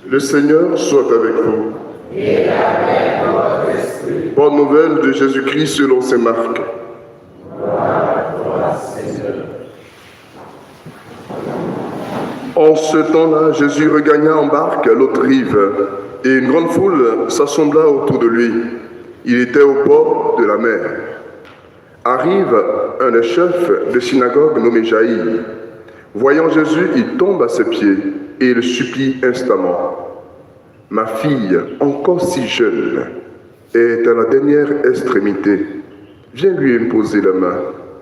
Le Seigneur soit avec vous. Et avec votre esprit. Bonne nouvelle de Jésus-Christ selon saint Marc. Gloire à toi, Seigneur. En ce temps-là, Jésus regagna en barque l'autre rive, et une grande foule s'assembla autour de lui. Il était au bord de la mer. Arrive un des chefs de synagogue nommé Jaïr. Voyant Jésus, il tombe à ses pieds et le supplie instamment. « Ma fille, encore si jeune, est à la dernière extrémité. Viens lui imposer la main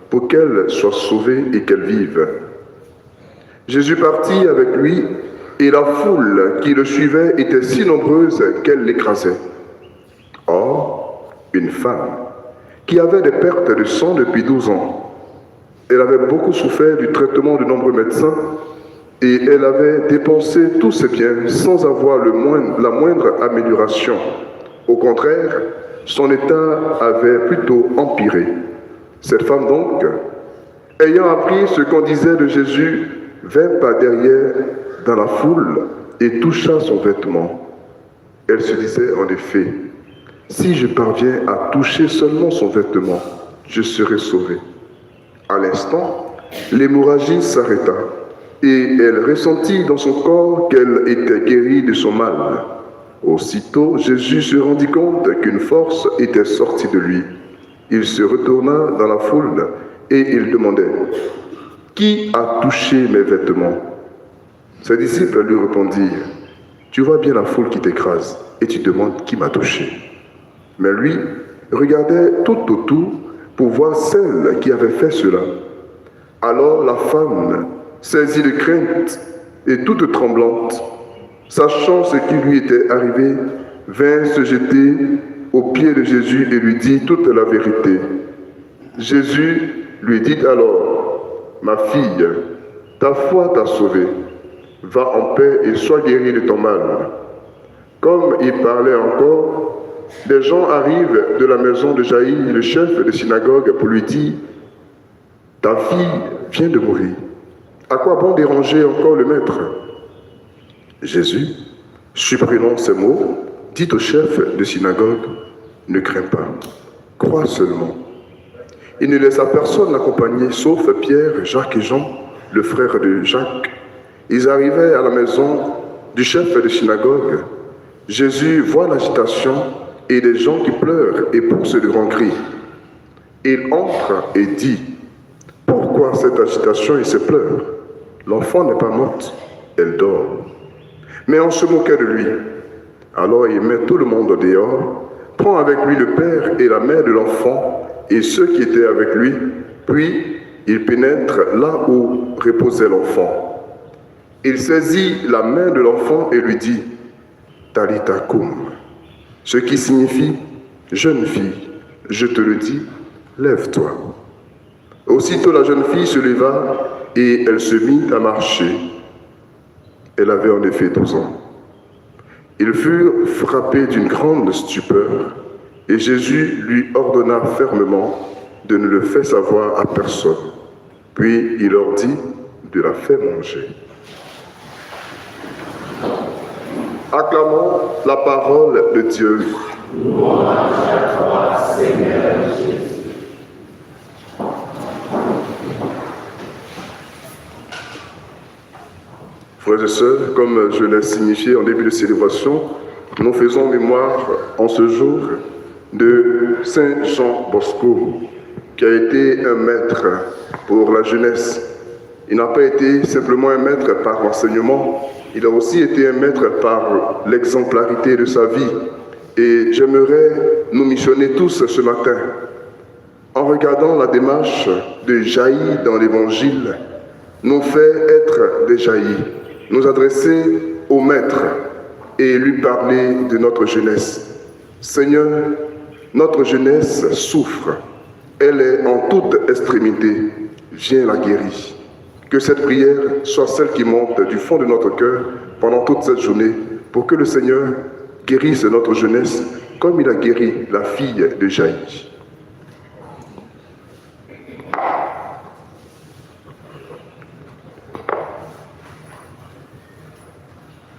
pour qu'elle soit sauvée et qu'elle vive. » Jésus partit avec lui, et la foule qui le suivait était si nombreuse qu'elle l'écrasait. Or, une femme qui avait des pertes de sang depuis 12 ans, elle avait beaucoup souffert du traitement de nombreux médecins, et elle avait dépensé tous ses biens sans avoir la moindre amélioration. Au contraire, son état avait plutôt empiré. Cette femme donc, ayant appris ce qu'on disait de Jésus, vint par derrière dans la foule et toucha son vêtement. Elle se disait en effet, « Si je parviens à toucher seulement son vêtement, je serai sauvée. » À l'instant, l'hémorragie s'arrêta et elle ressentit dans son corps qu'elle était guérie de son mal. Aussitôt, Jésus se rendit compte qu'une force était sortie de lui. Il se retourna dans la foule et il demandait, « Qui a touché mes vêtements ?» Ses disciples lui répondirent, « Tu vois bien la foule qui t'écrase et tu demandes qui m'a touché. » Mais lui regardait tout autour pour voir celle qui avait fait cela. Alors la femme, saisie de crainte et toute tremblante, sachant ce qui lui était arrivé, vint se jeter aux pieds de Jésus et lui dit toute la vérité. Jésus lui dit alors, « Ma fille, ta foi t'a sauvée. Va en paix et sois guérie de ton mal. » Comme il parlait encore, des gens arrivent de la maison de Jaïr, le chef de synagogue, pour lui dire, « Ta fille vient de mourir. À quoi bon déranger encore le maître ?» Jésus, supprimant ces mots, dit au chef de synagogue, « Ne crains pas, crois seulement. » Il ne laissa personne l'accompagner, sauf Pierre, Jacques et Jean, le frère de Jacques. Ils arrivaient à la maison du chef de synagogue. Jésus voit l'agitation et des gens qui pleurent et poussent de grands cris. Il entre et dit, « Pourquoi cette agitation et ces pleurs? L'enfant n'est pas morte, elle dort. » Mais on se moquait de lui. Alors il met tout le monde dehors, prend avec lui le père et la mère de l'enfant et ceux qui étaient avec lui, puis il pénètre là où reposait l'enfant. Il saisit la main de l'enfant et lui dit, « Talitha koum », ce qui signifie, « Jeune fille, je te le dis, lève-toi. » Aussitôt la jeune fille se leva et elle se mit à marcher. Elle avait en effet 12 ans. Ils furent frappés d'une grande stupeur et Jésus lui ordonna fermement de ne le faire savoir à personne. Puis il leur dit de la faire manger. Acclamons la parole de Dieu. Louange à toi, Seigneur Jésus. Frères et sœurs, comme je l'ai signifié en début de célébration, nous faisons mémoire en ce jour de Saint Jean Bosco, qui a été un maître pour la jeunesse. Il n'a pas été simplement un maître par l'enseignement, il a aussi été un maître par l'exemplarité de sa vie. Et j'aimerais nous missionner tous ce matin en regardant la démarche de Jaïr dans l'Évangile, nous fait être des Jaïrs, nous adresser au Maître et lui parler de notre jeunesse. Seigneur, notre jeunesse souffre, elle est en toute extrémité, viens la guérir. Que cette prière soit celle qui monte du fond de notre cœur pendant toute cette journée pour que le Seigneur guérisse notre jeunesse comme il a guéri la fille de Jaïr.